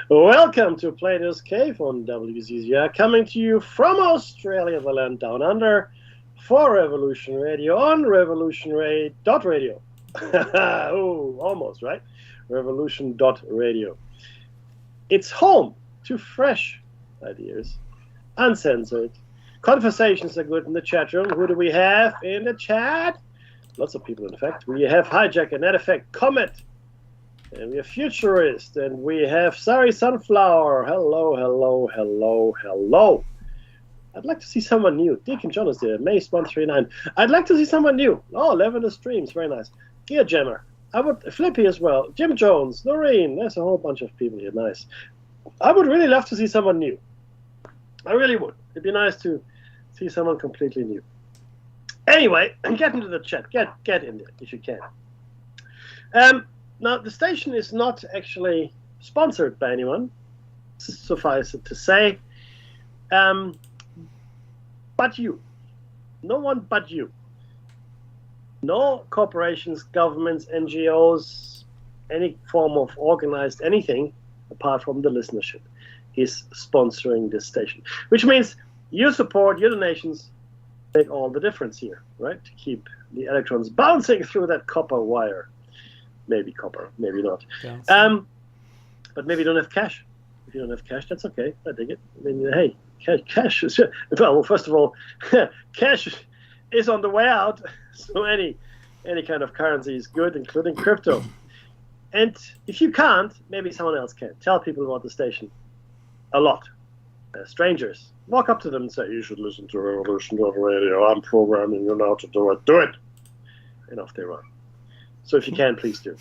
Welcome to Plato's Cave on WCCR, coming to you from Australia, the land down under, for Revolution Radio on revolutionray.radio. Oh, almost, right? Revolution.radio. It's home to fresh ideas, uncensored. Conversations are good in the chat room. Who do we have in the chat? Lots of people, in fact. We have Hijacker, Net Effect, Comet, and we have Futurist, and we have Sorry Sunflower. Hello, hello, hello, hello. I'd like to see someone new. Deacon John is there. Mace139. I'd like to see someone new. Oh, Lavender Streams. Very nice. Gear Jammer. I would Flippy as well. Jim Jones. Noreen. There's a whole bunch of people here. Nice. I would really love to see someone new. I really would. It'd be nice to see someone completely new. Anyway, get into the chat. Get in there if you can. Now, the station is not actually sponsored by anyone, suffice it to say. But you. No one but you. No corporations, governments, NGOs, any form of organized anything, apart from the listenership, is sponsoring this station. Which means your support, your donations, make all the difference here, right? To keep the electrons bouncing through that copper wire. Maybe copper, maybe not. But maybe you don't have cash. If you don't have cash, that's okay. I dig it. I mean, hey, cash is... Well, first of all, cash is on the way out. So any kind of currency is good, including crypto. And if you can't, maybe someone else can. Tell people about the station a lot. Strangers. Walk up to them and say, you should listen to Revolution Radio. I'm programming you now to do it. Do it! And off they run. So if you can, please do.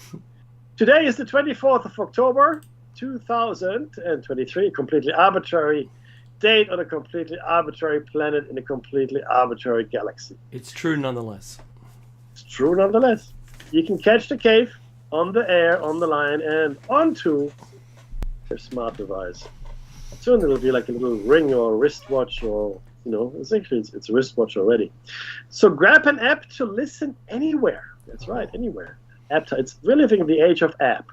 Today is the 24th of October, 2023, a completely arbitrary date on a completely arbitrary planet in a completely arbitrary galaxy. It's true nonetheless. It's true nonetheless. You can catch the cave on the air, on the line, and onto your smart device. Soon it'll be like a little ring or wristwatch or, it's a wristwatch already. So grab an app to listen anywhere. That's right, anywhere. It's we're living in the age of app.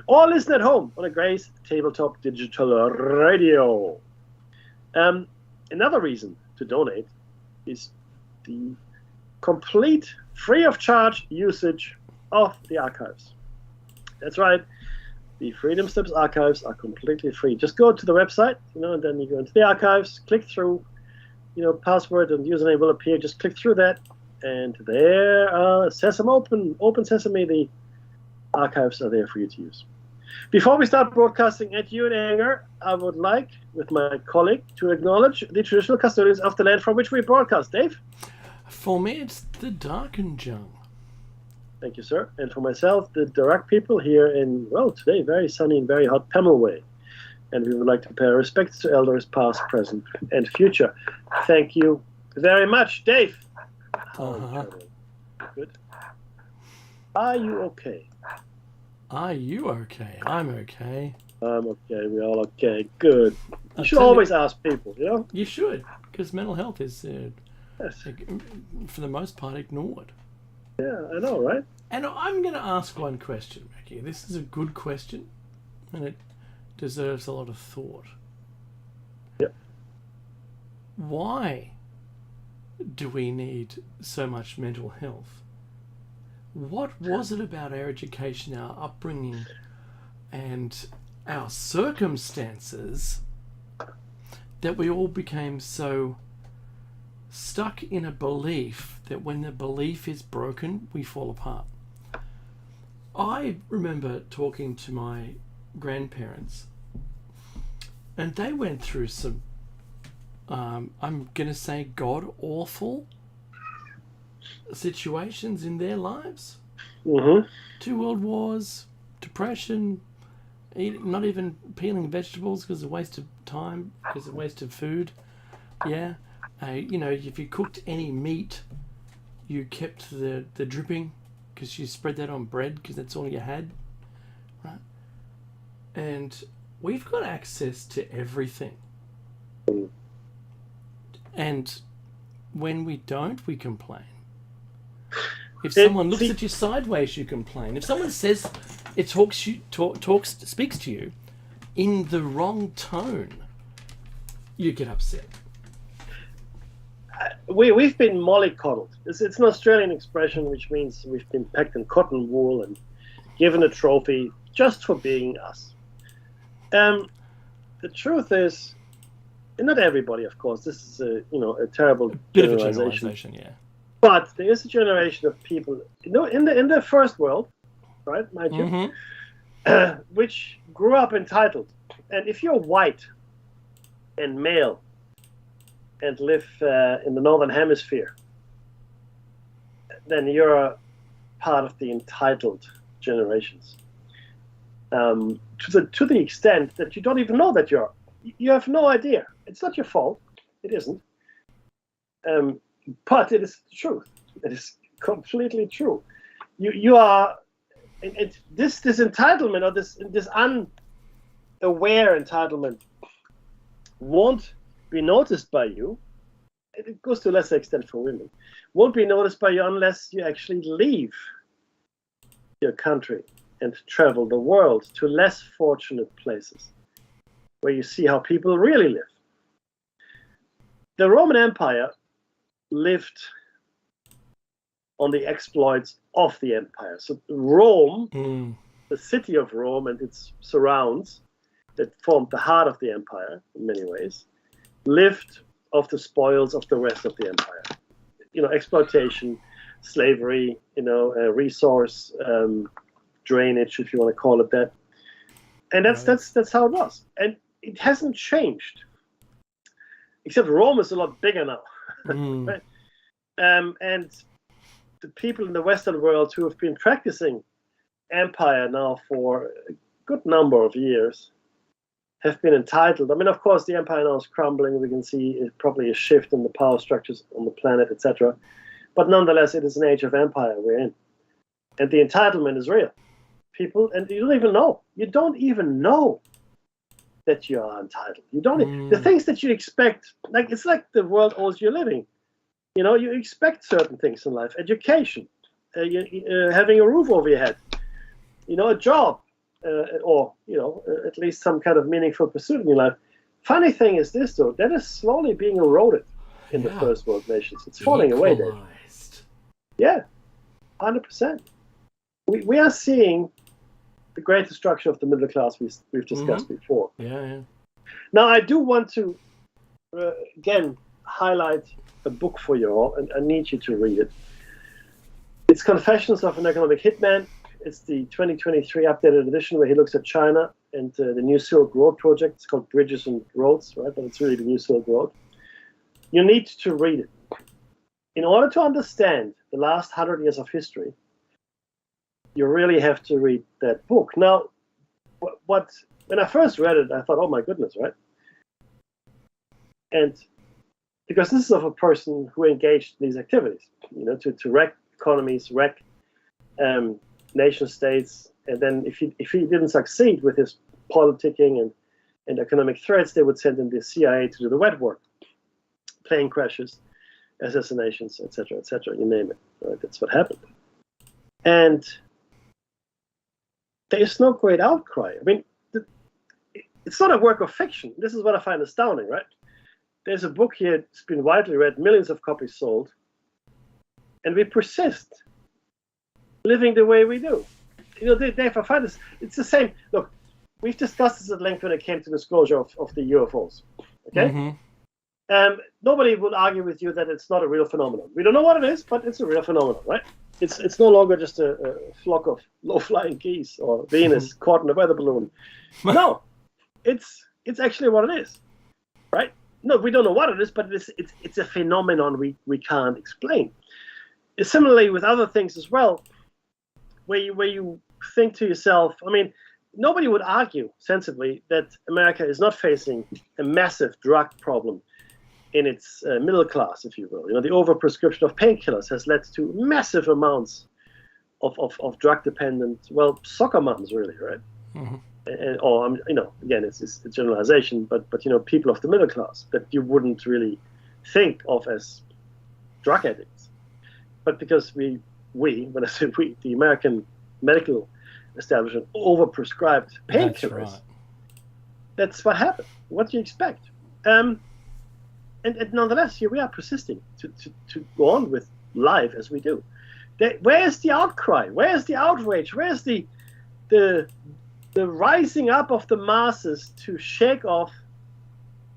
Or listen at home on a Grace Tabletop Digital Radio. Another reason to donate is the complete, free of charge usage of the archives. That's right. The Freedom Steps archives are completely free. Just go to the website, and then you go into the archives, click through, password and username will appear. Just click through that. And there, Sesame open Sesame, the archives are there for you to use. Before we start broadcasting at you in anger, I would like, with my colleague, to acknowledge the traditional custodians of the land from which we broadcast. Dave? For me, it's the Darkenjung. Thank you, sir. And for myself, the Dirac people here in, today, very sunny and very hot Pemulwuy. And we would like to pay our respects to elders past, present, and future. Thank you very much. Dave? Good. Are you okay? Are you okay? I'm okay. I'm okay. We're all okay. Good. You should always ask people, You should, because mental health is, yes, for the most part, ignored. Yeah, I know, right? And I'm going to ask one question, Ricky. This is a good question, and it deserves a lot of thought. Yep. Why do we need so much mental health? What was it about our education, our upbringing, and our circumstances that we all became so stuck in a belief that when the belief is broken, we fall apart? I remember talking to my grandparents, and they went through some I'm going to say god-awful situations in their lives. Mm-hmm. 2 world wars, depression, not even peeling vegetables because of waste of time, because of waste of food. Yeah. If you cooked any meat, you kept the dripping because you spread that on bread because that's all you had. Right? And we've got access to everything. And when we don't, we complain. If someone looks at you sideways, you complain. If someone says speaks to you, in the wrong tone, you get upset. We've been mollycoddled. It's an Australian expression which means we've been packed in cotton wool and given a trophy just for being us. The truth is, and not everybody, of course. This is a terrible Bit of a generalization. generalization, yeah. But there is a generation of people, in the first world, right, mind you, which grew up entitled. And if you're white and male and live in the northern hemisphere, then you're part of the entitled generations. To the extent that you don't even know that you have no idea. It's not your fault. It isn't. But it is the truth. It is completely true. You are, this entitlement, or this unaware entitlement won't be noticed by you. It goes to a lesser extent for women. Won't be noticed by you unless you actually leave your country and travel the world to less fortunate places where you see how people really live. The Roman Empire lived on the exploits of the empire. So Rome, the city of Rome and its surrounds that formed the heart of the empire in many ways, lived off the spoils of the rest of the empire. Exploitation, slavery, resource drainage, if you want to call it that. And that's how it was. And it hasn't changed. Except Rome is a lot bigger now. Right? And the people in the Western world who have been practicing empire now for a good number of years have been entitled. I mean, of course, the empire now is crumbling. We can see probably a shift in the power structures on the planet, etc. But nonetheless, it is an age of empire we're in. And the entitlement is real. People, and you don't even know that you are entitled. You don't, the things that you expect, it's like the world owes you a living. You expect certain things in life, education, having a roof over your head, a job, or, at least some kind of meaningful pursuit in your life. Funny thing is this, though, that is slowly being eroded in the first world nations. It's falling away there. Yeah, 100%. We are seeing the great destruction of the middle class we've discussed before. Yeah. Now, I do want to, again, highlight a book for you all, and I need you to read it. It's Confessions of an Economic Hitman. It's the 2023 updated edition where he looks at China and the New Silk Road project. It's called Bridges and Roads, right? But it's really the New Silk Road. You need to read it. In order to understand the last 100 years of history, you really have to read that book. Now, when I first read it, I thought, oh my goodness, right? And because this is of a person who engaged in these activities, to wreck economies, wreck nation states, and then if he didn't succeed with his politicking and economic threats, they would send in the CIA to do the wet work, plane crashes, assassinations, etc., you name it. Right? That's what happened. And there is no great outcry. I mean, it's not a work of fiction. This is what I find astounding, right? There's a book here, it's been widely read, millions of copies sold, and we persist living the way we do. Dave, I find this, it's the same. Look, we've discussed this at length when it came to disclosure of the UFOs, okay? Nobody would argue with you that it's not a real phenomenon. We don't know what it is, but it's a real phenomenon, right? It's no longer just a flock of low-flying geese or Venus caught in a weather balloon. No, it's actually what it is, right? No, we don't know what it is, but it's a phenomenon we can't explain. Similarly with other things as well, where you think to yourself, I mean, nobody would argue sensibly that America is not facing a massive drug problem in its middle class, if you will. The overprescription of painkillers has led to massive amounts of drug-dependent, soccer moms, really, right? Again, it's a generalization, but people of the middle class that you wouldn't really think of as drug addicts, but because when I say we, the American medical establishment overprescribed painkillers, That's what happened. What do you expect? And nonetheless, here we are persisting to go on with life as we do. Where's the outcry? Where's the outrage? Where's the rising up of the masses to shake off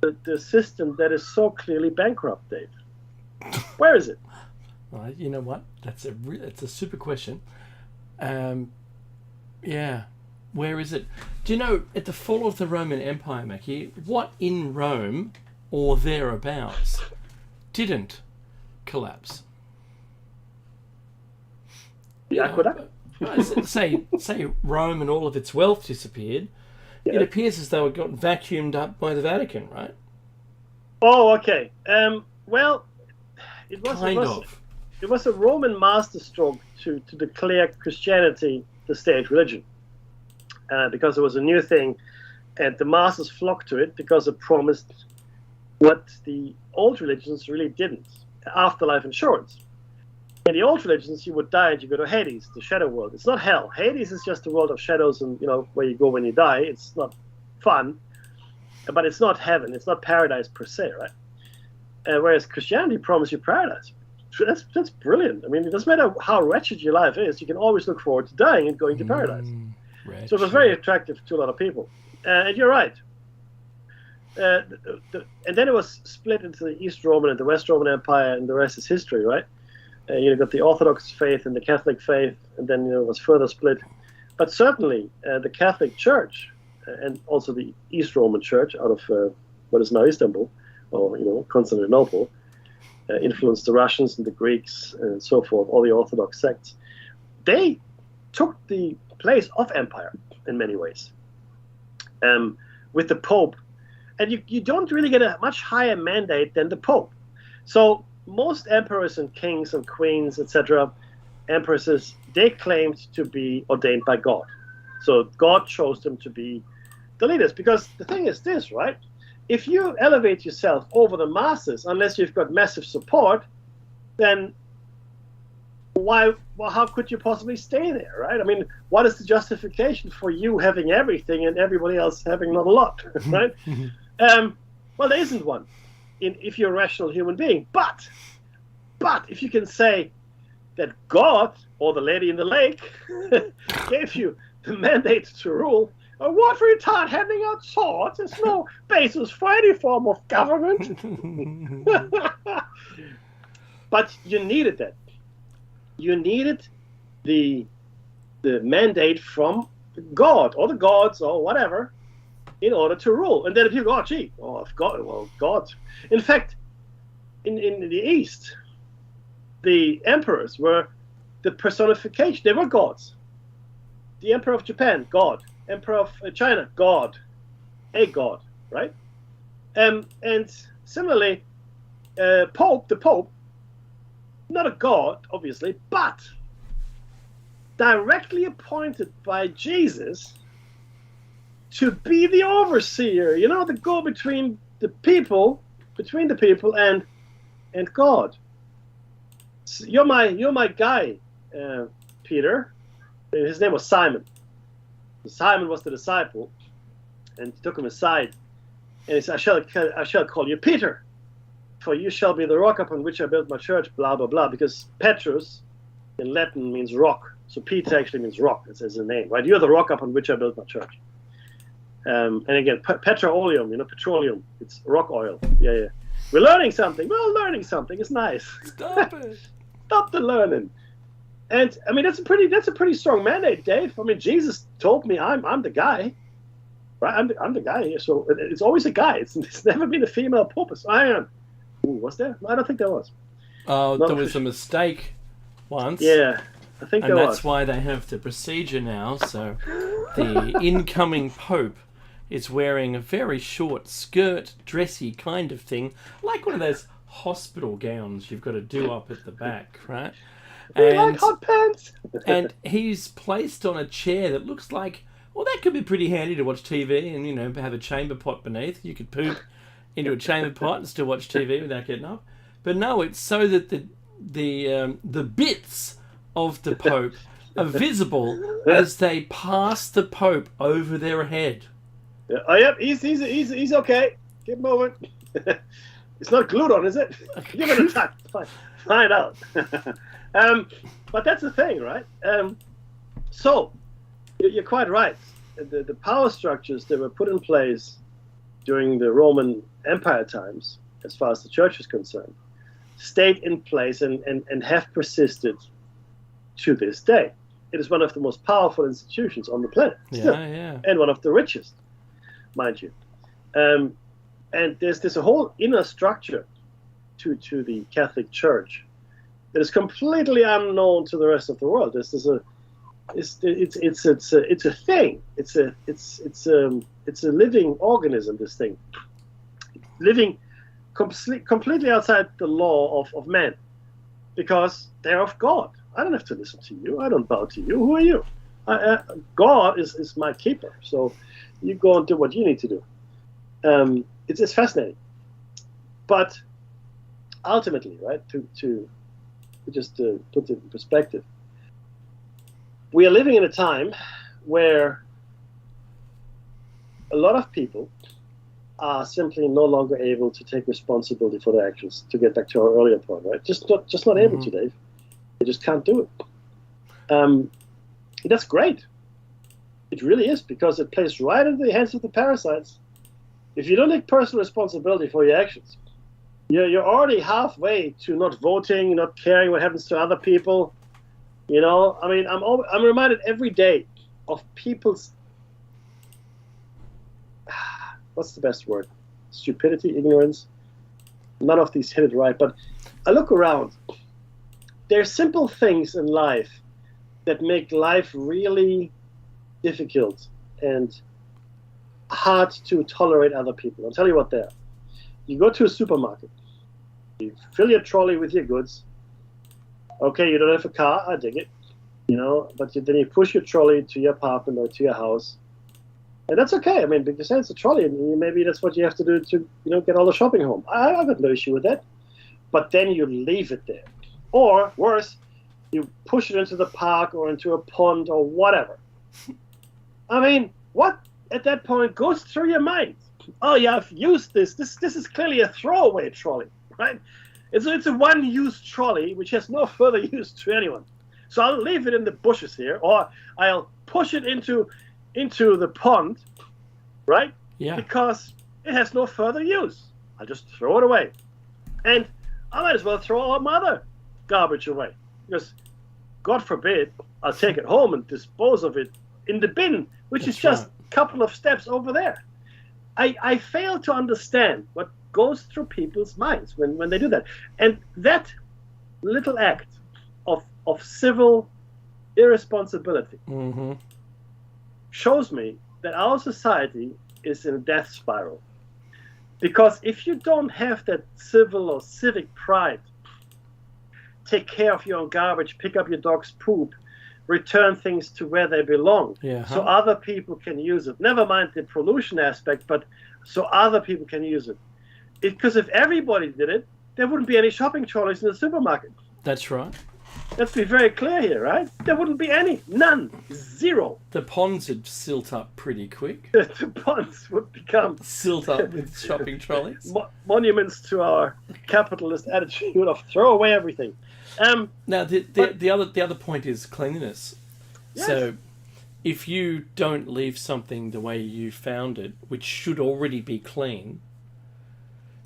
the system that is so clearly bankrupt, Dave? Where is it? Well, you know what? That's a super question. Yeah. Where is it? Do you know, at the fall of the Roman Empire, Mackie, what in Rome or thereabouts didn't collapse? The aqueduct? Say Rome and all of its wealth disappeared. Yeah. It appears as though it got vacuumed up by the Vatican, right? Oh, okay. Well, it was a Roman masterstroke to declare Christianity the state religion, because it was a new thing, and the masses flocked to it because it promised what the old religions really didn't: afterlife insurance. In the old religions, you would die and you go to Hades, the shadow world. It's not hell. Hades is just a world of shadows, and where you go when you die. It's not fun, but it's not heaven. It's not paradise per se, right? Whereas Christianity promises you paradise. That's brilliant. I mean, it doesn't matter how wretched your life is, you can always look forward to dying and going to paradise. So it was very attractive to a lot of people. And you're right. And then it was split into the East Roman and the West Roman Empire, and the rest is history, right? You got the Orthodox faith and the Catholic faith, and then it was further split. But certainly the Catholic Church and also the East Roman Church out of what is now Istanbul, or Constantinople, influenced the Russians and the Greeks and so forth, all the Orthodox sects. They took the place of empire in many ways, with the Pope. And you don't really get a much higher mandate than the Pope. So most emperors and kings and queens, etc., empresses, they claimed to be ordained by God. So God chose them to be the leaders. Because the thing is this, right? If you elevate yourself over the masses, unless you've got massive support, then how could you possibly stay there, right? I mean, what is the justification for you having everything and everybody else having not a lot, right? Well, there isn't one if you're a rational human being. But if you can say that God or the lady in the lake gave you the mandate to rule, what retard handing out swords? There's no basis for any form of government. But you needed that. You needed the mandate from God or the gods or whatever in order to rule. And then if you go, God. In fact, in the East, the emperors were the personification. They were gods. The Emperor of Japan, God. Emperor of China, God. A god, right? And similarly, the Pope, not a god, obviously, but directly appointed by Jesus to be the overseer, the go between the people and God. So you're my guy, Peter. His name was Simon. Simon was the disciple, and he took him aside, and he said, I shall call you Peter, for you shall be the rock upon which I built my church, blah, blah, blah, because Petrus in Latin means rock. So Peter actually means rock. It says the name, right? You're the rock upon which I built my church. And again, petroleum, petroleum. It's rock oil. Yeah. We're learning something. Well, learning something is nice. Stop it. Stop the learning. And I mean, that's a pretty strong mandate, Dave. I mean, Jesus told me I'm the guy, right? I'm the guy here. So it's always a guy. It's never been a female pope. I am. Ooh, was there? No, I don't think there was. Oh, there was a mistake once. Yeah, I think there was. And that's why they have the procedure now. So the incoming pope is wearing a very short skirt, dressy kind of thing, like one of those hospital gowns you've got to do up at the back, right? We like hot pants. And he's placed on a chair that looks like, well, that could be pretty handy to watch TV and, have a chamber pot beneath. You could poop into a chamber pot and still watch TV without getting up. But no, it's so that the bits of the Pope are visible as they pass the Pope over their head. Yeah. Oh, yep. He's okay. Keep moving. It's not glued on, is it? Give it a tap. Find out. But that's the thing, right? So you're quite right. The power structures that were put in place during the Roman Empire times, as far as the church is concerned, stayed in place and have persisted to this day. It is one of the most powerful institutions on the planet, still, and one of the richest, mind you. And there's a whole inner structure to the Catholic Church that is completely unknown to the rest of the world. It's a thing. It's a living organism. This thing, living completely outside the law of man, because they're of God. I don't have to listen to you. I don't bow to you. Who are you? God is my keeper. So you go and do what you need to do. It's fascinating, but ultimately, right? To just put it in perspective, we are living in a time where a lot of people are simply no longer able to take responsibility for their actions. To get back to our earlier point, right? Just not able to, Dave. They just can't do it. That's great. It really is, because it plays right into the hands of the parasites. If you don't take personal responsibility for your actions, you're already halfway to not voting, not caring what happens to other people. You know, I mean, I'm reminded every day of people's, what's the best word? Stupidity, ignorance. None of these hit it right, but I look around. There are simple things in life that make life really difficult and hard to tolerate other people. I'll tell you what they are. You go to a supermarket. You fill your trolley with your goods. Okay, you don't have a car. I dig it. You know, but then you push your trolley to your apartment or to your house. And that's okay. I mean, because it's a trolley, and maybe that's what you have to do to, get all the shopping home. I've got no issue with that. But then you leave it there. Or, worse, you push it into the park or into a pond or whatever. I mean, what at that point goes through your mind? Oh, yeah, I've used this. This is clearly a throwaway trolley, right? It's a one-use trolley which has no further use to anyone. So I'll leave it in the bushes here, or I'll push it into the pond, right? Yeah. Because it has no further use. I'll just throw it away. And I might as well throw all my other garbage away, because God forbid I'll take it home and dispose of it in the bin, which is just a couple of steps over there. I fail to understand what goes through people's minds when they do that. And that little act of civil irresponsibility shows me that our society is in a death spiral. Because if you don't have that civil or civic pride, take care of your own garbage, pick up your dog's poop, return things to where they belong, so other people can use it. Never mind the pollution aspect, but so other people can use it. Because if everybody did it, there wouldn't be any shopping trolleys in the supermarket. That's right. Let's be very clear here, right? There wouldn't be any. None. Zero. The ponds would silt up pretty quick. The ponds would become silt up with shopping trolleys. Monuments to our capitalist attitude of throw away everything. Now, the other point is cleanliness. Yes. So, if you don't leave something the way you found it, which should already be clean,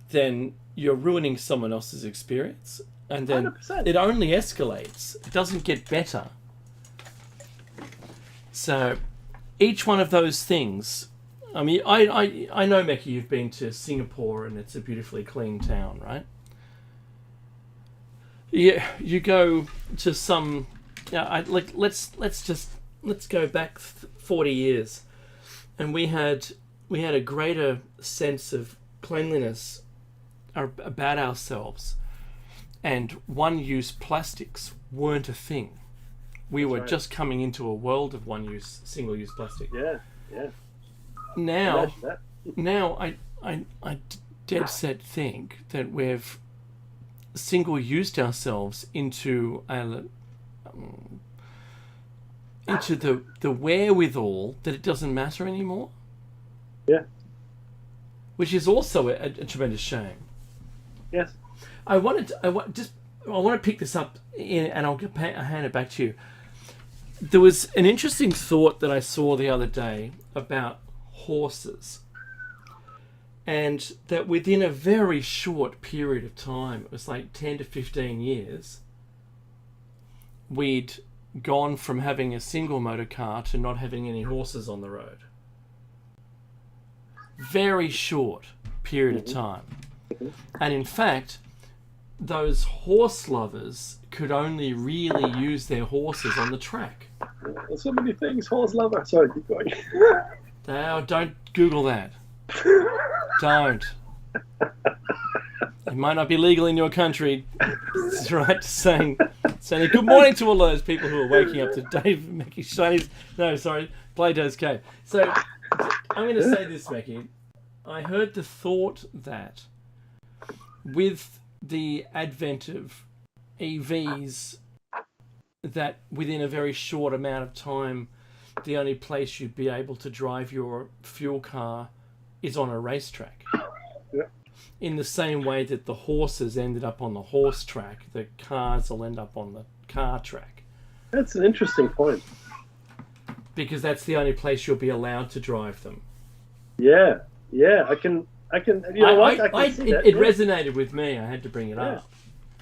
then you're ruining someone else's experience. And then 100%. It only escalates. It doesn't get better. So, each one of those things... I mean, I know, Mecca, you've been to Singapore and it's a beautifully clean town, right? Yeah, you go to some... Let's go back 40 years. And we had a greater sense of cleanliness about ourselves. And one-use plastics weren't a thing. We were just coming into a world of one-use, single-use plastic. Yeah, yeah. Now I dead set think that we've single-used ourselves into the wherewithal that it doesn't matter anymore. Yeah. which is also a tremendous shame. Yes. I want to pick this up and I'll hand it back to you. There was an interesting thought that I saw the other day about horses, and that within a very short period of time, it was like 10 to 15 years, we'd gone from having a single motor car to not having any horses on the road. Very short period of time. And in fact, those horse lovers could only really use their horses on the track. So many things, horse lover. Sorry, keep going. Now, don't Google that. Don't. It might not be legal in your country. It's right saying good morning to all those people who are waking up to Dave McKinney's. No, sorry, Plato's Cave. So I'm going to say this, Mackie. I heard the thought that with the advent of EVs, that within a very short amount of time, the only place you'd be able to drive your fuel car is on a racetrack. Yeah. In the same way that the horses ended up on the horse track, the cars will end up on the car track. That's an interesting point. Because that's the only place you'll be allowed to drive them. Yeah, I can. You know what? I can see that. It resonated with me. I had to bring it up.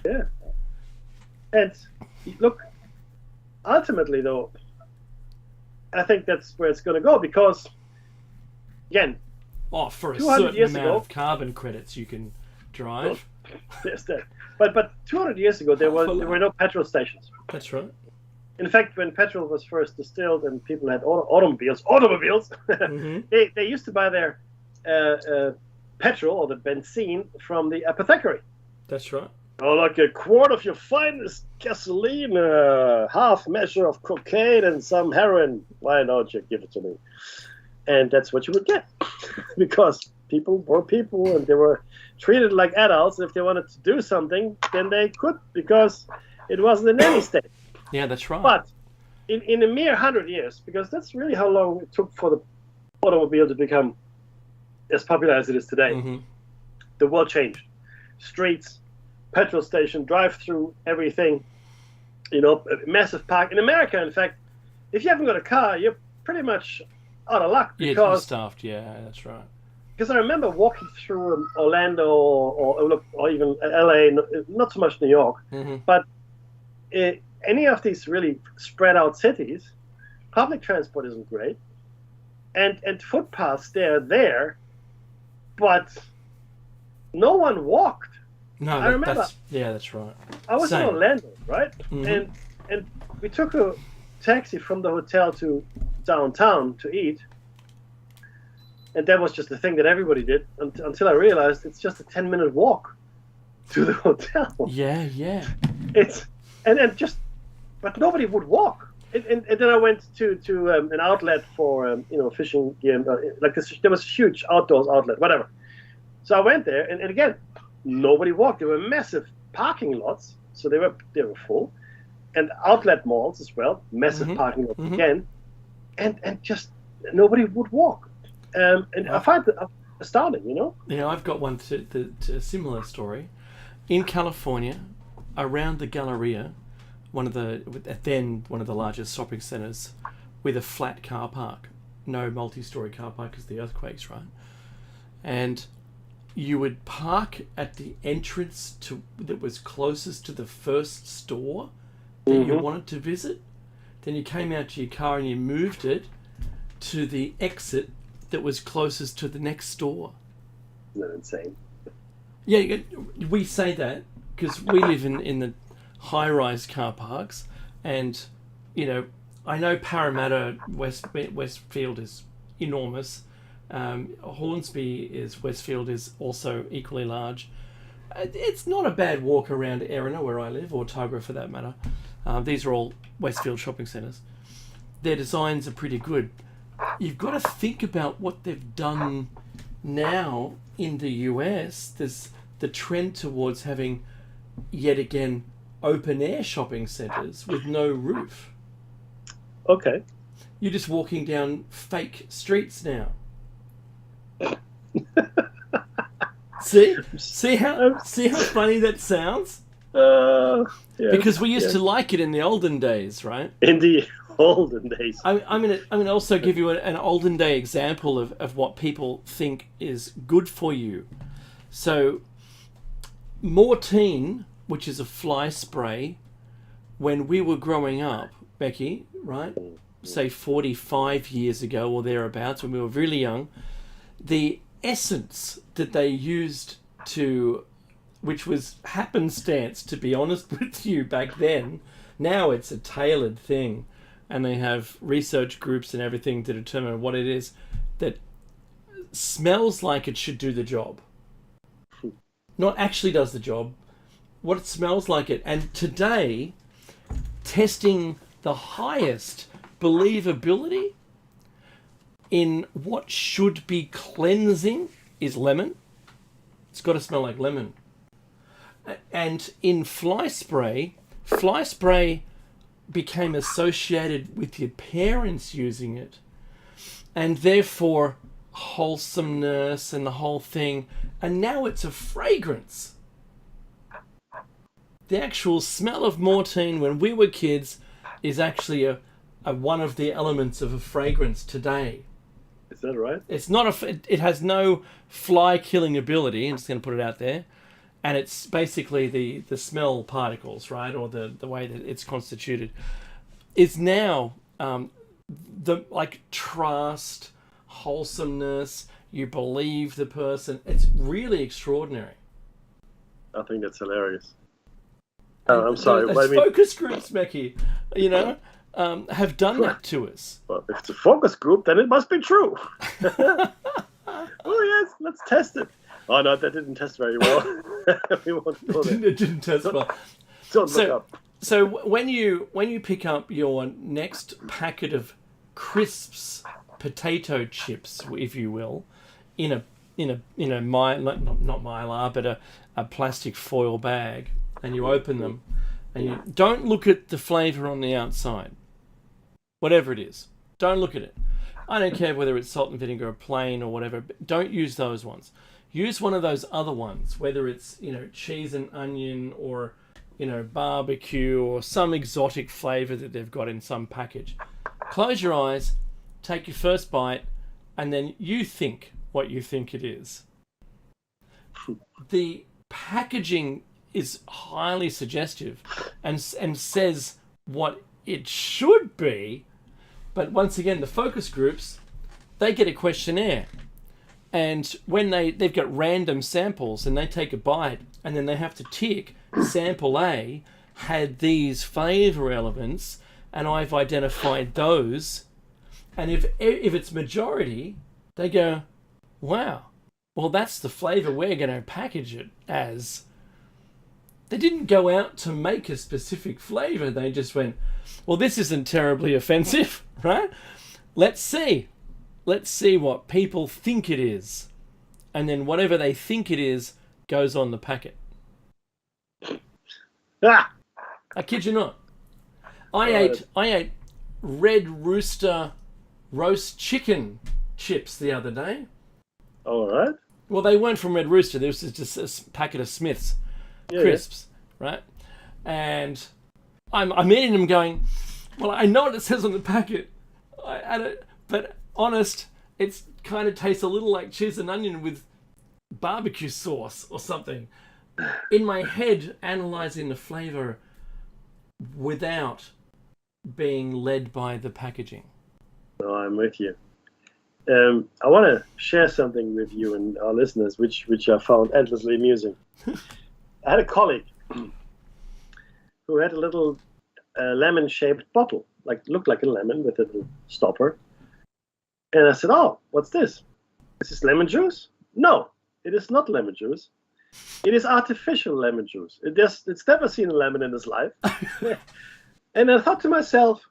Yeah. And look, ultimately, though, I think that's where it's going to go because, again, for a certain amount of carbon credits you can drive. Yes, that. But 200 years ago, there were no petrol stations. That's right. In fact, when petrol was first distilled and people had automobiles, mm-hmm. they used to buy their petrol or the benzene from the apothecary. That's right. Oh, like a quart of your finest gasoline, a half measure of cocaine, and some heroin. Why don't you give it to me? And that's what you would get. Because people were people and they were treated like adults. If they wanted to do something, then they could because it wasn't in any state. Yeah, that's right. But in a mere 100 years, because that's really how long it took for the automobile to become as popular as it is today, mm-hmm. the world changed. Streets, petrol station, drive-through, everything, a massive park. In America, in fact, if you haven't got a car, you're pretty much out of luck. Because you're stuffed, yeah, that's right. Because I remember walking through Orlando or even LA, not so much New York, mm-hmm. but any of these really spread out cities, public transport isn't great. And footpaths, they're there, but no one walked. No, I remember. that's right. I was in Orlando, right? Mm-hmm. And we took a taxi from the hotel to downtown to eat. And that was just the thing that everybody did until I realized it's just a 10-minute walk to the hotel. Yeah. But nobody would walk. And then I went to an outlet for fishing gear, like this. There was a huge outdoors outlet, whatever. So I went there, and again, nobody walked. There were massive parking lots, so they were full, and outlet malls as well, massive mm-hmm. parking lots mm-hmm. again, and just nobody would walk. And I find that astounding, Yeah, I've got one to a similar story. In California, around the Galleria, one of the largest shopping centres with a flat car park, no multi-story car park because the earthquakes, right? And you would park at the entrance that was closest to the first store that mm-hmm. you wanted to visit. Then you came out to your car and you moved it to the exit that was closest to the next store. Isn't that insane? Yeah, we say that because we live in the high-rise car parks, and I know Parramatta Westfield is enormous. Hornsby Westfield is also equally large. It's not a bad walk around Erina where I live, or Tuggerah for that matter. These are all Westfield shopping centres. Their designs are pretty good. You've got to think about what they've done now in the US. There's the trend towards having, yet again, open-air shopping centres with no roof. Okay. You're just walking down fake streets now. See how funny that sounds? Yes, Because we used yes. to like it in the olden days, right? In the olden days. I'm gonna also give you an olden day example of what people think is good for you. So, Mortine, which is a fly spray, when we were growing up, Becky, right? Say 45 years ago or thereabouts, when we were really young, the essence that they used to, which was happenstance, to be honest with you, back then, now it's a tailored thing, and they have research groups and everything to determine what it is that smells like it should do the job. Not actually does the job, what it smells like it. And today, testing the highest believability in what should be cleansing is lemon. It's got to smell like lemon. And in fly spray became associated with your parents using it, and therefore wholesomeness and the whole thing. And now it's a fragrance. The actual smell of Mortine when we were kids is actually a one of the elements of a fragrance today. Is that right? It's not it has no fly killing ability. I'm just going to put it out there. And it's basically the smell particles, right, or the way that it's constituted, is now the like trust, wholesomeness. You believe the person. It's really extraordinary. I think that's hilarious. I'm sorry. Those but I mean, focus groups, Becky, have done that to us. well, if it's a focus group, then it must be true. Oh yes, let's test it. Oh no, that didn't test very well. We won't go there. It didn't test well. Don't look up. So when you pick up your next packet of crisps, potato chips, if you will, in a not mylar, but a plastic foil bag, and you open them, and you don't look at the flavour on the outside, whatever it is. Don't look at it. I don't care whether it's salt and vinegar or plain or whatever. But don't use those ones. Use one of those other ones, whether it's cheese and onion or barbecue or some exotic flavour that they've got in some package. Close your eyes, take your first bite, and then you think what you think it is. The packaging is highly suggestive and says what it should be, but once again, the focus groups, they get a questionnaire. And when they've got random samples and they take a bite and then they have to tick, sample A had these flavour elements and I've identified those. And if it's majority, they go, wow, well, that's the flavour we're going to package it as. They didn't go out to make a specific flavour. They just went, well, this isn't terribly offensive, right? Let's see what people think it is. And then whatever they think it is goes on the packet. Ah! I kid you not. I ate Red Rooster roast chicken chips the other day. All right. Well, they weren't from Red Rooster. This was just a packet of Smith's crisps, right? And I'm eating them going, well, I know what it says on the packet. But honest, it kind of tastes a little like cheese and onion with barbecue sauce or something. In my head, analysing the flavour without being led by the packaging. No, I'm with you. I want to share something with you and our listeners, which I found endlessly amusing. I had a colleague who had a little lemon-shaped bottle, looked like a lemon with a little stopper. And I said, "Oh, what's this? Is this lemon juice?" No, it is not lemon juice. It is artificial lemon juice. It's never seen a lemon in its life. And I thought to myself,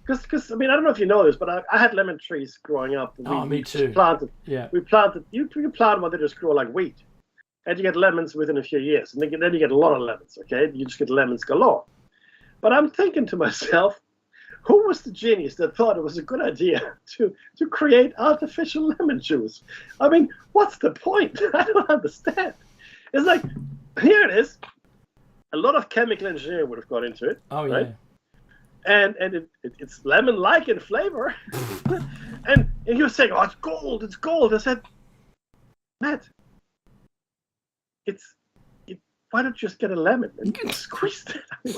because I mean, I don't know if you know this, but I had lemon trees growing up. Me too. We planted. You plant one, they just grow like wheat, and you get lemons within a few years, and then you get a lot of lemons. Okay, you just get lemons galore. But I'm thinking to myself, who was the genius that thought it was a good idea to create artificial lemon juice? I mean, what's the point? I don't understand. It's like, here it is. A lot of chemical engineering would have gone into it. Oh, right? yeah. And it's lemon-like in flavor. and he was saying, oh, it's gold, it's gold. I said, Matt, why don't you just get a lemon and squeeze it? I mean,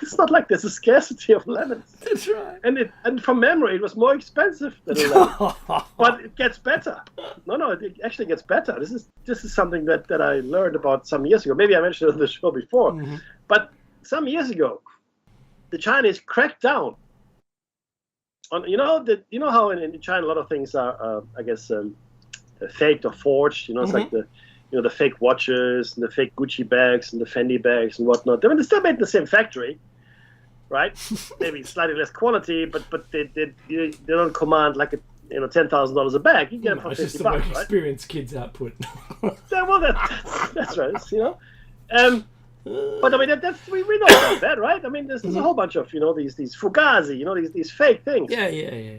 it's not like there's a scarcity of lemons. That's right. And from memory, it was more expensive than a lemon. But it gets better. No, it actually gets better. This is something that I learned about some years ago. Maybe I mentioned it on the show before. Mm-hmm. But some years ago, the Chinese cracked down on, you know how in China a lot of things are, I guess, faked or forged. It's like the fake watches and the fake Gucci bags and the Fendi bags and whatnot. I mean, they're still made in the same factory, right? Maybe slightly less quality, but they don't command like $10,000 a bag. You get them for $50, it's just the most right? experienced kids output. Yeah, well, that's right. But I mean, we know about that, right? I mean, there's a whole bunch of these fugazi, these fake things. Yeah.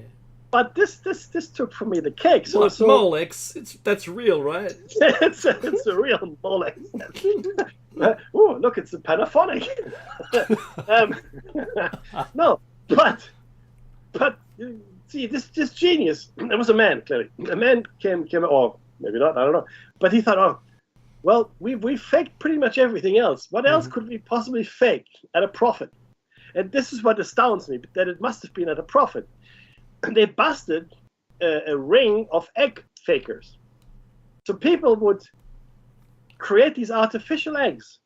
But this took for me the cake. So Molex, that's real, right? it's a real Molex. Oh, look, it's a Panasonic. No, but see, this genius. It was a man, clearly. A man came, or maybe not. I don't know. But he thought, oh, well, we faked pretty much everything else. What else could we possibly fake at a profit? And this is what astounds me, that it must have been at a profit. They busted a ring of egg fakers. So people would create these artificial eggs,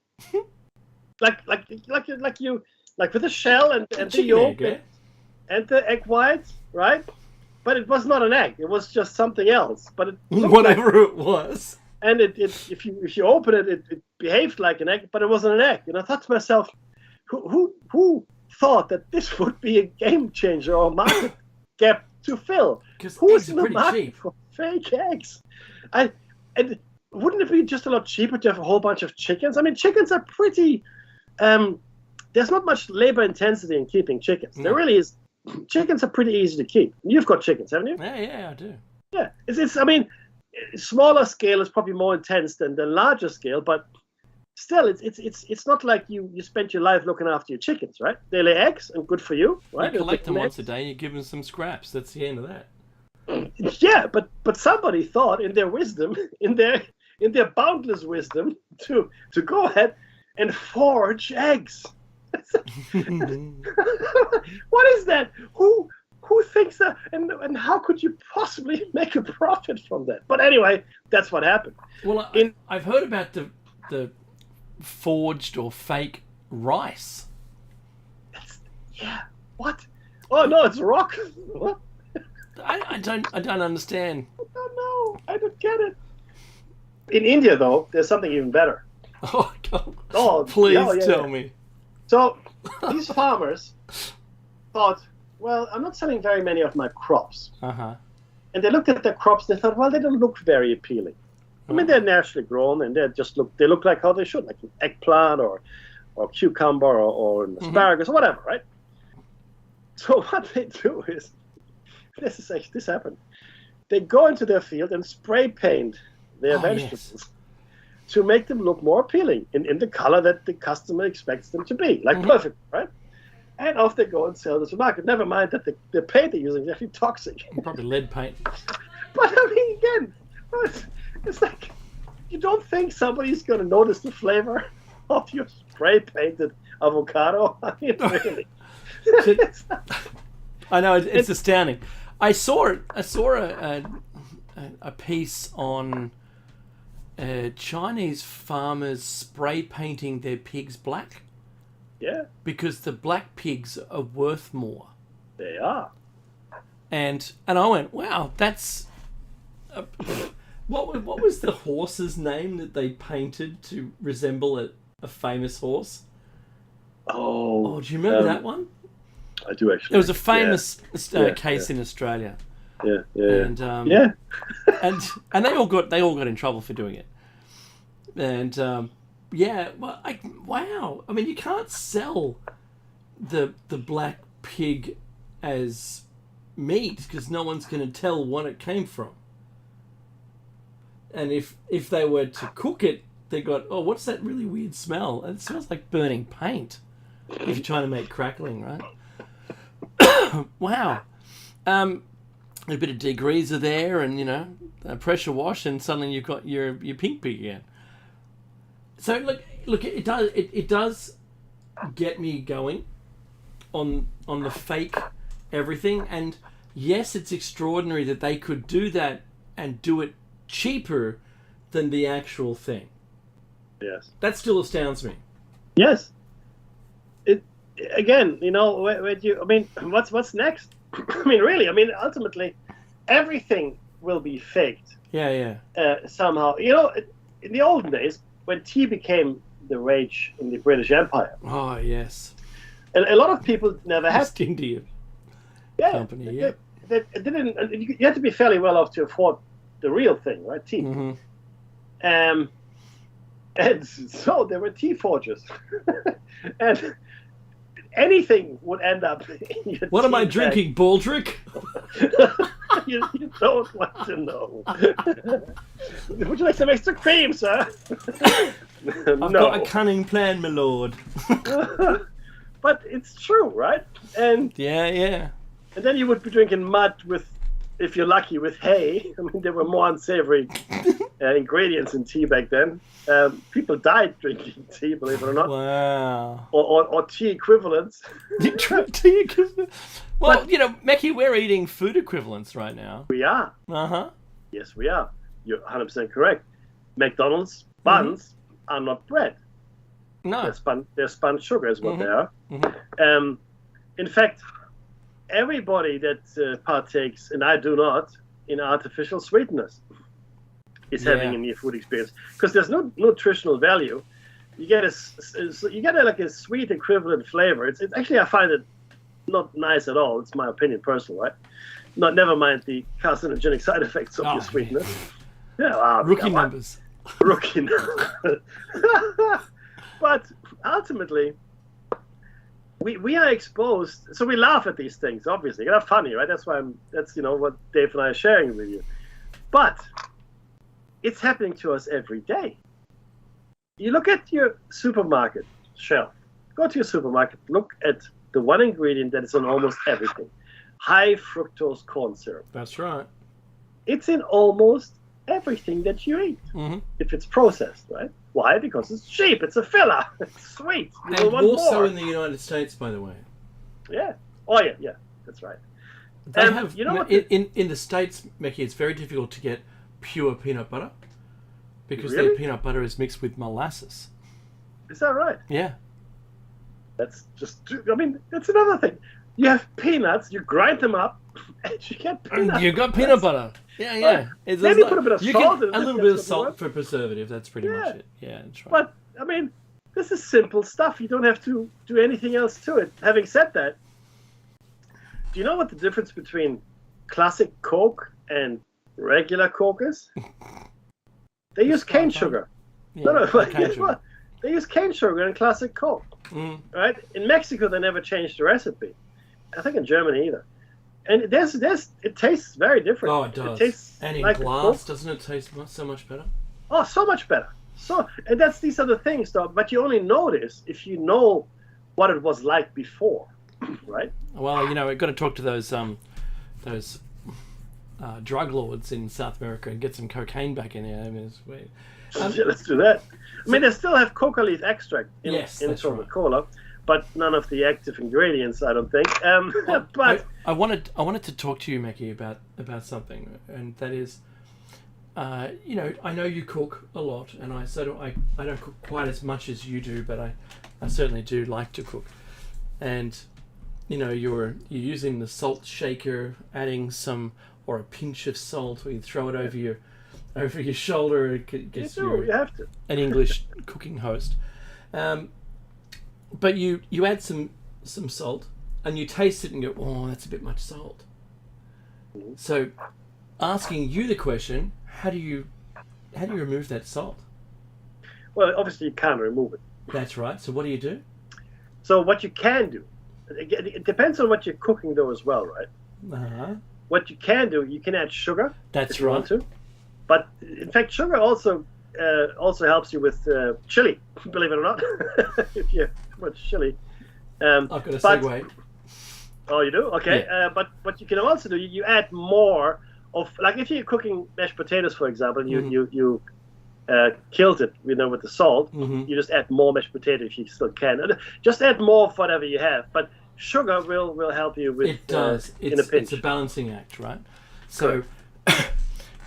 like with the shell and the yolk and the egg whites, right? But it was not an egg; it was just something else. But it whatever it was. And if you open it, it behaved like an egg, but it wasn't an egg. And I thought to myself, who thought that this would be a game changer or market gap to fill? Who's in the market for fake eggs? And wouldn't it be just a lot cheaper to have a whole bunch of chickens? I mean, chickens are pretty. There's not much labor intensity in keeping chickens. No. There really is. Chickens are pretty easy to keep. You've got chickens, haven't you? Yeah, I do. Yeah, it's. I mean, smaller scale is probably more intense than the larger scale, but still, it's not like you spent your life looking after your chickens, right? They lay eggs, and good for you, right? You collect them once a day, and you give them some scraps. That's the end of that. Yeah, but somebody thought, in their wisdom, in their boundless wisdom, to go ahead and forge eggs. What is that? Who thinks that? And how could you possibly make a profit from that? But anyway, that's what happened. Well, I've heard about the forged or fake rice. Yeah. What? Oh no, it's rock. What? I don't understand. I don't know. I don't get it. In India, though, there's something even better. Oh God! Oh, please tell me. So these farmers thought, well, I'm not selling very many of my crops. Uh-huh. And they looked at their crops. They thought, well, they don't look very appealing. I mean, they're naturally grown, and they look like how they should, like an eggplant or cucumber or an asparagus or whatever, right? So what they do is, this happened. They go into their field and spray paint their vegetables to make them look more appealing in the color that the customer expects them to be, like perfect, right? And off they go and sell this to the market. Never mind that the paint they're using is actually toxic. Probably lead paint. But I mean, again, it's like, you don't think somebody's going to notice the flavor of your spray painted avocado? I mean, really. I know, it's astounding. I saw a piece on Chinese farmers spray painting their pigs black. Yeah. Because the black pigs are worth more. They are. And I went, wow, that's... What was the horse's name that they painted to resemble a famous horse? Oh, do you remember that one? I do, actually. It was a famous case in Australia. Yeah. And and they all got in trouble for doing it. And wow. I mean, you can't sell the black pig as meat because no one's going to tell what it came from. And if they were to cook it, they got, oh, what's that really weird smell? It smells like burning paint. If you're trying to make crackling, right? Wow. A bit of degreaser there, and a pressure wash, and suddenly you've got your pink pig again. So look, it does get me going on the fake everything, and yes, it's extraordinary that they could do that and do it cheaper than the actual thing. Yes, that still astounds me. Yes, it again. What's next? I mean, really. I mean, ultimately, everything will be faked. Yeah. Somehow, in the olden days, when tea became the rage in the British Empire. Oh yes. And a lot of people never had East India Company. Yeah. They didn't. You had to be fairly well off to afford the real thing, right? Tea. Mm-hmm. And so there were tea forgers, and anything would end up in your What am I tea drinking, Baldric? you don't want to know. Would you like some extra cream, sir? I've got a cunning plan, my lord. But it's true, right? And yeah. And then you would be drinking mud with, if you're lucky, with hay. I mean, there were more unsavory ingredients in tea back then. People died drinking tea, believe it or not. Wow. Or tea equivalents. Tea equivalents. Well, Mekki, we're eating food equivalents right now. We are. Uh-huh. Yes, we are. You're 100% correct. McDonald's buns are not bread. No. They're spun sugar is what they are. Mm-hmm. In fact, everybody that partakes, and I do not, in artificial sweeteners is having a near food experience, because there's no nutritional value. You get a sweet equivalent flavor. It's actually, I find it not nice at all. It's my opinion, personal, right? Never mind the carcinogenic side effects of your sweeteners. Yeah, rookie numbers. Rookie numbers. But ultimately, we are exposed. So we laugh at these things. Obviously, they're funny, right? That's what Dave and I are sharing with you. But it's happening to us every day. You look at your supermarket shelf. Go to your supermarket. Look at the one ingredient that is in almost everything: high fructose corn syrup. That's right. It's in almost everything that you eat, if it's processed, right? Why? Because it's cheap. It's a filler. It's sweet. And also in the United States, by the way. Yeah. Oh, yeah. That's right. They have, in the States, Mekki, it's very difficult to get pure peanut butter because their peanut butter is mixed with molasses. Is that right? Yeah. That's another thing. You have peanuts, you grind them up, and you get peanuts. You got peanut butter. Yeah. Maybe put a bit of salt in it. A little bit of salt for preservative. That's pretty much it. Yeah, that's right. But, this is simple stuff. You don't have to do anything else to it. Having said that, do you know what the difference between classic Coke and regular Coke is? They use cane sugar. Yeah, Guess what? They use cane sugar in classic Coke. Right? In Mexico, they never changed the recipe. I think in Germany either. And it tastes very different. Oh, it does. It tastes and in like glass, doesn't it taste so much better? Oh, so much better. And these are the things, though. But you only notice if you know what it was like before, right? Well, we've got to talk to those drug lords in South America and get some cocaine back in there. Yeah, let's do that. They still have coca leaf extract in Coca-Cola. But none of the active ingredients, I don't think. But I wanted to talk to you, Mekki, about something, and that is, I know you cook a lot, and I don't cook quite as much as you do, but I certainly do like to cook, and you're using the salt shaker, adding some or a pinch of salt, or you throw it over your shoulder. You have to. An English cooking host. But you add some salt and you taste it and go, oh, that's a bit much salt. So, asking you the question, how do you remove that salt? Well, obviously you can't remove it. That's right. So what do you do? So what you can do, it depends on what you're cooking though as well, right? Uh-huh. What you can do, you can add sugar. That's if you right. want to. But in fact, sugar also helps you with chili. Believe it or not, if you have too much chili. I've got a segue. Oh, you do? Okay. Yeah. But what you can also do, you add more of, like if you're cooking mashed potatoes, for example, and you killed it, with the salt. Mm-hmm. You just add more mashed potato if you still can. Just add more of whatever you have. But sugar will help you with. It does. In a pinch. It's a balancing act, right? So,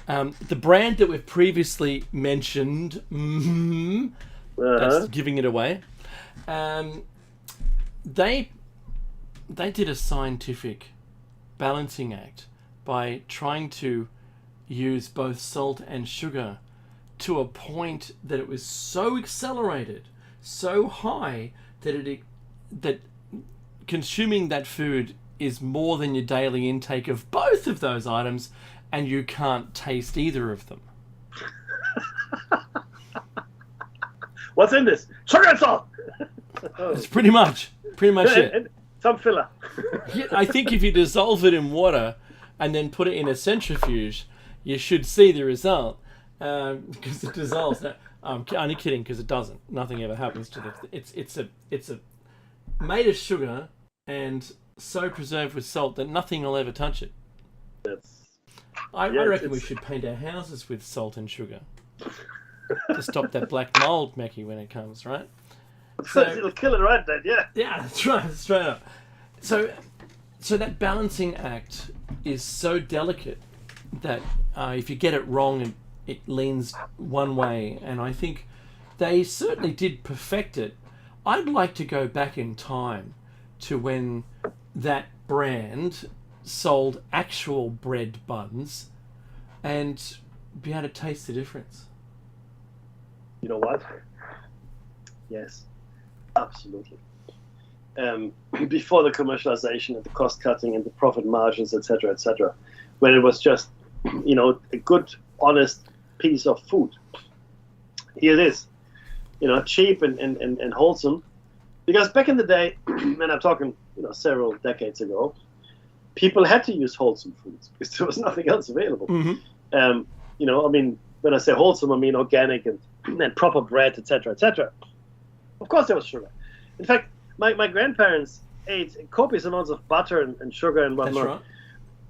the brand that we've previously mentioned, that's giving it away. They did a scientific balancing act by trying to use both salt and sugar to a point that it was so accelerated, so high that consuming that food is more than your daily intake of both of those items, and you can't taste either of them. What's in this? Sugar and salt. That's pretty much it. And some filler. I think if you dissolve it in water and then put it in a centrifuge, you should see the result, because it dissolves. I'm only kidding, because it doesn't. Nothing ever happens to it. It's a made of sugar and so preserved with salt that nothing will ever touch it. I reckon we should paint our houses with salt and sugar to stop that black mold, Mackie, when it comes, right? So it'll kill it right then, yeah. Yeah, that's right, straight up. So that balancing act is so delicate that if you get it wrong, it leans one way, and I think they certainly did perfect it. I'd like to go back in time to when that brand sold actual bread buns and be able to taste the difference. You know what? Yes, absolutely. Before the commercialization and the cost cutting and the profit margins, etc., when it was just, a good, honest piece of food. Here it is, cheap and wholesome. Because back in the day, and I'm talking, several decades ago, people had to use wholesome foods because there was nothing else available. Mm-hmm. When I say wholesome, I mean organic and proper bread, etc. Of course, there was sugar. In fact, my grandparents ate copious amounts of butter and sugar and whatnot. That's right.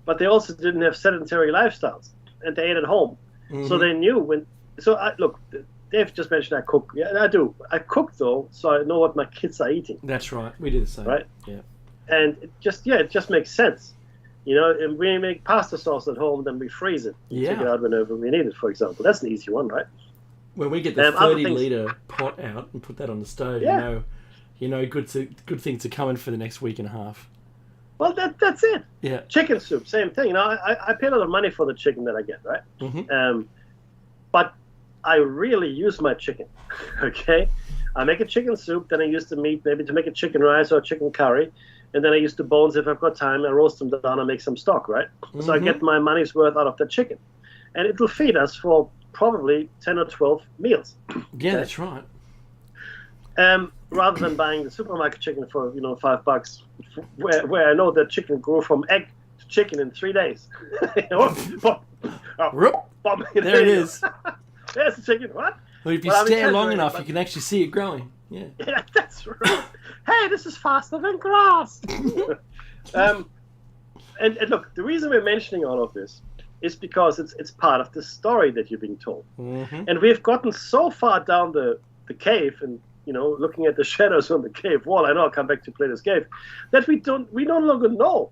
But they also didn't have sedentary lifestyles, and they ate at home. Mm-hmm. So they knew when. So look, Dave just mentioned I cook. Yeah, I do. I cook though, so I know what my kids are eating. That's right. We do the same. Right. Yeah. And it just makes sense. And we make pasta sauce at home, then we freeze it. And take it out whenever we need it, for example. That's an easy one, right? When we get the 30-litre pot out and put that on the stove, good things are coming for the next week and a half. Well, that's it. Yeah. Chicken soup, same thing. I pay a lot of money for the chicken that I get, right? Mm-hmm. But I really use my chicken, okay? I make a chicken soup, then I use the meat maybe to make a chicken rice or a chicken curry, and then I use the bones if I've got time. I roast them down and make some stock, right? Mm-hmm. So I get my money's worth out of the chicken. And it will feed us for probably 10 or 12 meals. Yeah, okay? That's right. Rather than buying the supermarket chicken for $5, where I know that chicken grew from egg to chicken in 3 days. There it is. There's the chicken. What? Well, if you stare long enough, you can actually see it growing. Yeah. Yeah, that's right. Hey, this is faster than grass. And look, the reason we're mentioning all of this is because it's part of the story that you're being told. Mm-hmm. And we've gotten so far down the cave and looking at the shadows on the cave wall. I know I'll come back to Plato's cave. That we no longer know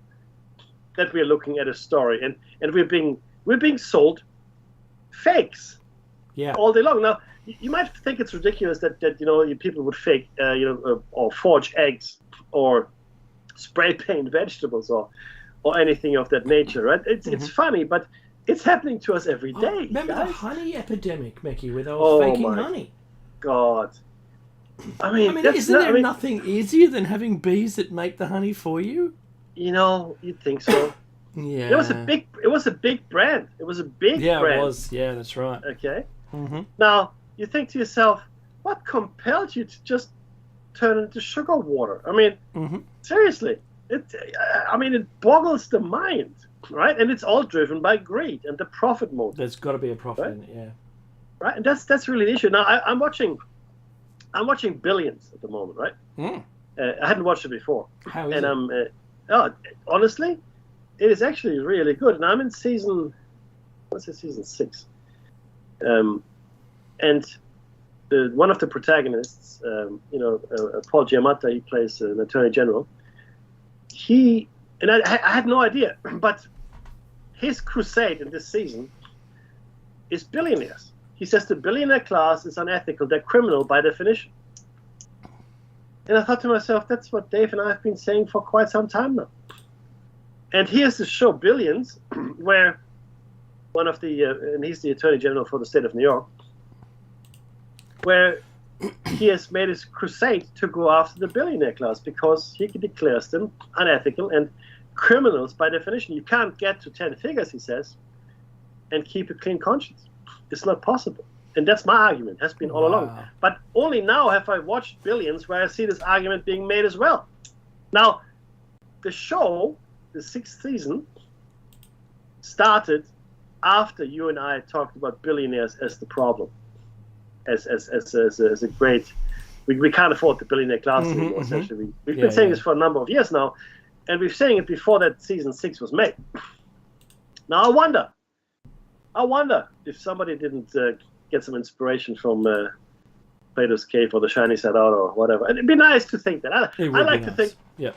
that we're looking at a story, and we're being sold fakes. Yeah. All day long. Now you might think it's ridiculous that people would fake or forge eggs or spray paint vegetables or anything of that nature, right? It's funny, but it's happening to us every day. Remember guys? the honey epidemic, Mickey, where they were faking honey? God. I mean, isn't there nothing easier than having bees that make the honey for you? You'd think so. Yeah. It was a big brand. It was a big brand. Yeah, it was. Yeah, that's right. Okay. Mm-hmm. Now, you think to yourself, what compelled you to just turn into sugar water. I mean, Mm-hmm. seriously, it boggles the mind, right? And it's all driven by greed and the profit motive, There's got to be a profit right? in it, yeah. Right, and that's really the issue. Now, I'm watching Billions at the moment, right? Mm. I hadn't watched it before, How is and it? honestly, it is actually really good. And I'm in season 6, and one of the protagonists, Paul Giamatti, he plays an attorney general. I had no idea, but his crusade in this season is billionaires. He says the billionaire class is unethical; they're criminal by definition. And I thought to myself, that's what Dave and I have been saying for quite some time now. And here's the show Billions, where one of the, and he's the Attorney General for the state of New York, where he has made his crusade to go after the billionaire class because he declares them unethical and criminals by definition. You can't get to 10 figures, he says, and keep a clean conscience. It's not possible. And that's my argument, has been all along. But only now have I watched Billions where I see this argument being made as well. Now, the show, the 6th season, started after you and I talked about billionaires as the problem, as a great. We can't afford the billionaire class anymore. Essentially, we've been saying this for a number of years now, and we've saying it before that season 6 was made. Now I wonder if somebody didn't get some inspiration from Plato's Cave or The Shiny Side Out or whatever. And it'd be nice to think that. I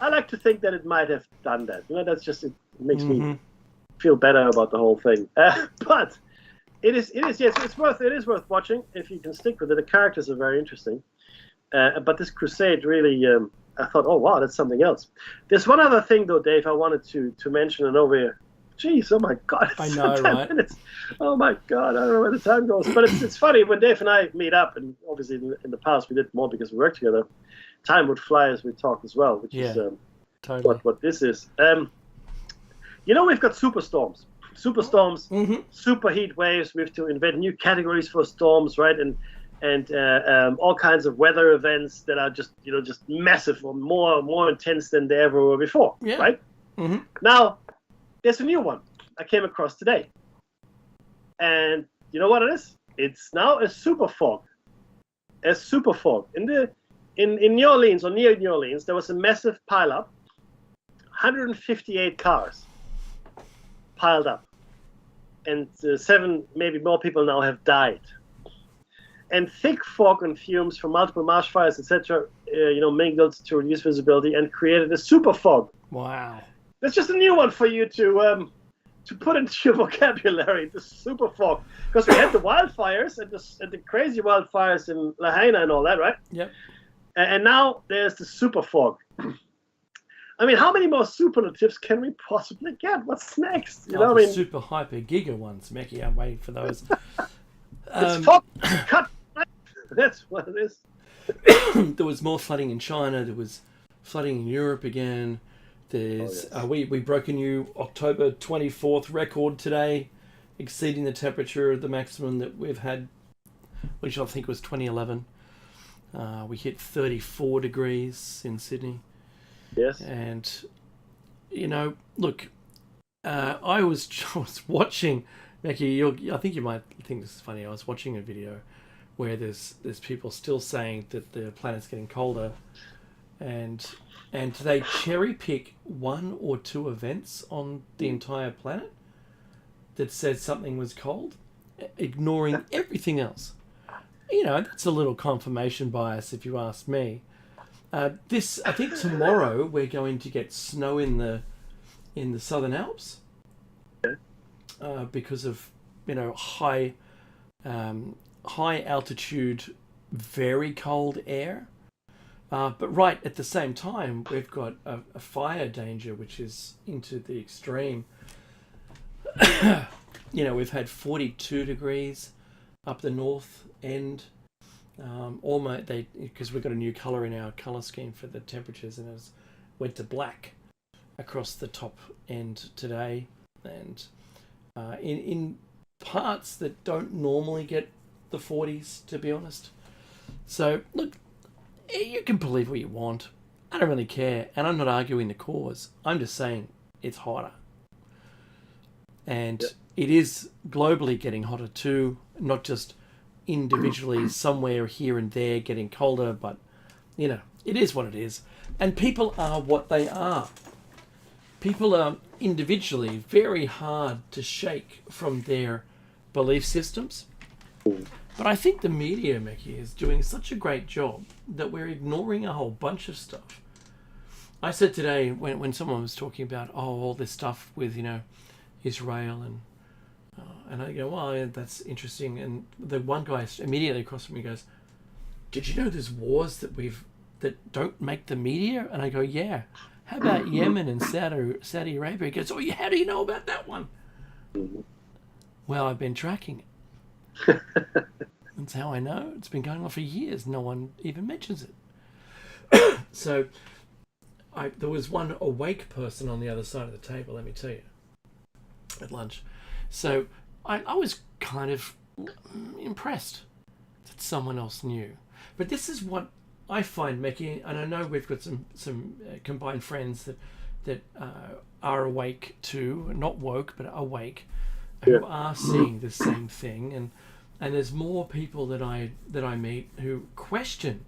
like to think that it might have done that. That's just it makes me feel better about the whole thing. But it is worth watching if you can stick with it. The characters are very interesting. But this crusade really, I thought, oh wow, that's something else. There's one other thing though, Dave, I wanted to mention. And over, geez, oh my God, I know, 10 right? minutes. Oh my God, I don't know where the time goes. But it's funny when Dave and I meet up, and obviously in the past we did more because we worked together. Time would fly as we talk as well, which is totally. what this is. We've got superstorms, super heat waves. We have to invent new categories for storms, right? And all kinds of weather events that are just massive or more intense than they ever were before, right? Mm-hmm. Now, there's a new one I came across today, and you know what it is? It's now a super fog. A super fog in New Orleans or near New Orleans. There was a massive pileup, 158 cars piled up, and 7, maybe more people now have died. And thick fog and fumes from multiple marsh fires, etc., mingled to reduce visibility and created a super fog. Wow. That's just a new one for you to put into your vocabulary, the super fog. Because we had the wildfires and the crazy wildfires in Lahaina and all that, right? Yep. And now there's the super fog. I mean, how many more superlatives can we possibly get? What's next? Super hyper giga ones, Mackie. I'm waiting for those. It's fog cut. That's what it is. There was more flooding in China. There was flooding in Europe again. There's we broke a new October 24th record today, exceeding the temperature of the maximum that we've had, which I think was 2011. We hit 34 degrees in Sydney. Yes. And look, I was watching, Mackie. I think you might think this is funny. I was watching a video where there's people still saying that the planet's getting colder, and they cherry pick 1 or 2 events on the entire planet that said something was cold, ignoring everything else. That's a little confirmation bias, if you ask me. I think tomorrow we're going to get snow in the Southern Alps because of high altitude, very cold air. But right at the same time, we've got a fire danger, which is into the extreme. We've had 42 degrees up the north end. Because we've got a new colour in our colour scheme for the temperatures, and it went to black across the top end today, and in parts that don't normally get the 40s, to be honest. So look, You can believe what you want. I don't really care, and I'm not arguing the cause. I'm just saying it's hotter. And it is globally getting hotter too, not just individually somewhere here and there getting colder, but, it is what it is. And people are what they are. People are individually very hard to shake from their belief systems. But I think the media, Mickey, is doing such a great job that we're ignoring a whole bunch of stuff. I said today, when someone was talking about, all this stuff with, Israel, and I go, well, yeah, that's interesting. And the one guy immediately across from me goes, did you know there's wars that don't make the media? And I go, yeah. How about Yemen and Saudi Arabia? He goes, oh, yeah, how do you know about that one? Well, I've been tracking it. That's how I know. It's been going on for years. No one even mentions it. So there was one awake person on the other side of the table, let me tell you, at lunch. So I was kind of impressed that someone else knew. But this is what I find, Mickey, and I know we've got some combined friends that are awake too, not woke, but awake, who are seeing the same thing. And there's more people that I meet who question,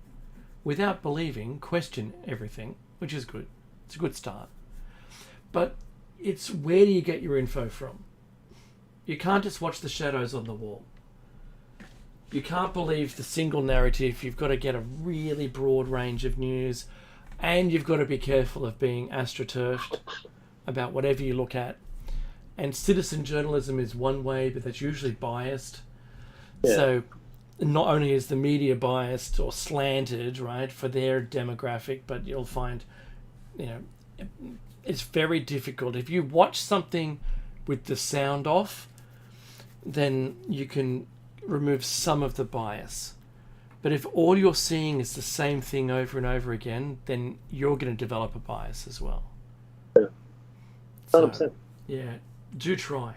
without believing, question everything, which is good. It's a good start. But it's where do you get your info from? You can't just watch the shadows on the wall. You can't believe the single narrative. You've got to get a really broad range of news, and you've got to be careful of being astroturfed about whatever you look at. And citizen journalism is one way, but that's usually biased. Yeah. So not only is the media biased or slanted, right, for their demographic, but you'll find, it's very difficult. If you watch something with the sound off, then you can remove some of the bias. But if all you're seeing is the same thing over and over again, then you're going to develop a bias as well. Yeah. 100%. So, yeah, do try.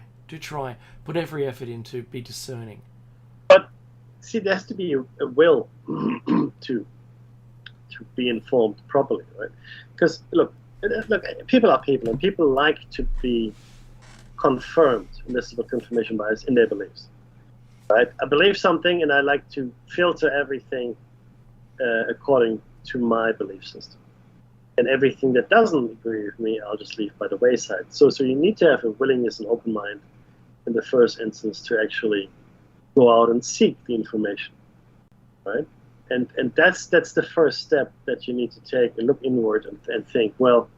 Put every effort into be discerning. But see, there has to be a will to be informed properly, right? Because look, people are people, and people like to be confirmed, and this is what confirmation bias, in their beliefs. Right? I believe something, and I like to filter everything according to my belief system. And everything that doesn't agree with me, I'll just leave by the wayside. So you need to have a willingness and open mind in the first instance to actually go out and seek the information, right? And that's the first step that you need to take, and look inward and think, well,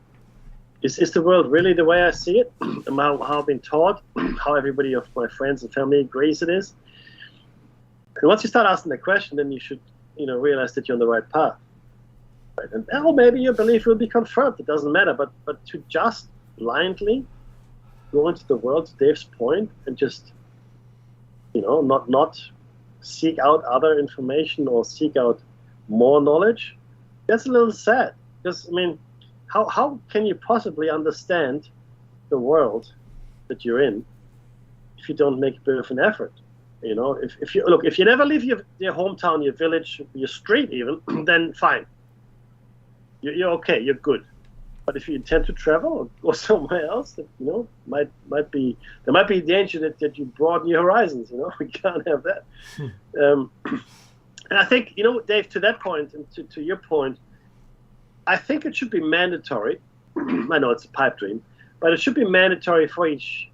is the world really the way I see it? How I've been taught, how everybody of my friends and family agrees it is? And once you start asking the question, then you should, realize that you're on the right path. Right? And maybe your belief will be confirmed. It doesn't matter. But to just blindly go into the world, to Dave's point, and just, not seek out other information or seek out more knowledge, that's a little sad. Because, how can you possibly understand the world that you're in if you don't make a bit of an effort? If you never leave your hometown, your village, your street even, then fine. You're okay, you're good. But if you intend to travel or go somewhere else, that might be danger that you broaden your horizons. We can't have that. And I think Dave, to that point and to your point, I think it should be mandatory. I know it's a pipe dream, but it should be mandatory for each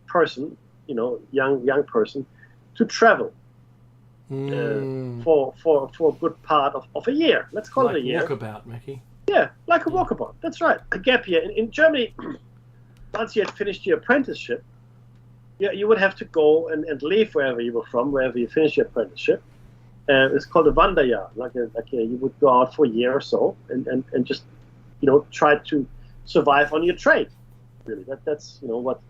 person, young person, to travel for a good part of a year. Let's call it a year. Walkabout, Mickey. Yeah, like a walkabout. That's right. A gap year. In Germany, once you had finished your apprenticeship, you would have to go and leave wherever you were from, wherever you finished your apprenticeship. It's called a Wanderjahr. You would go out for a year or so and just try to survive on your trade. Really, that's what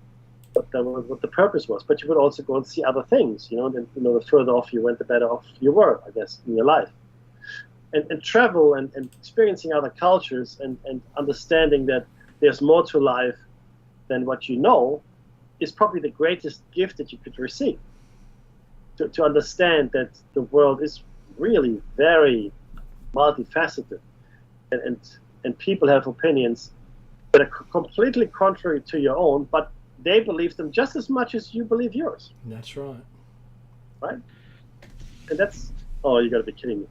the purpose was. But you would also go and see other things. The further off you went, the better off you were, I guess, in your life. And travel and experiencing other cultures and understanding that there's more to life than what you know is probably the greatest gift that you could receive. To understand that the world is really very multifaceted, and people have opinions that are completely contrary to your own, but they believe them just as much as you believe yours. That's right. Right? And that's, oh, you got to be kidding me.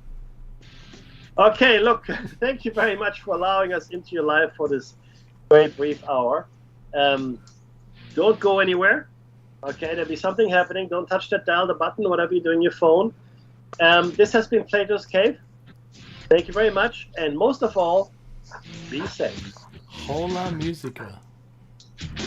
Okay, look, thank you very much for allowing us into your life for this very brief hour. Don't go anywhere. Okay, there'll be something happening. Don't touch that dial, the button, whatever you do on your phone. This has been Plato's Cave. Thank you very much. And most of all, be safe. Hola musica.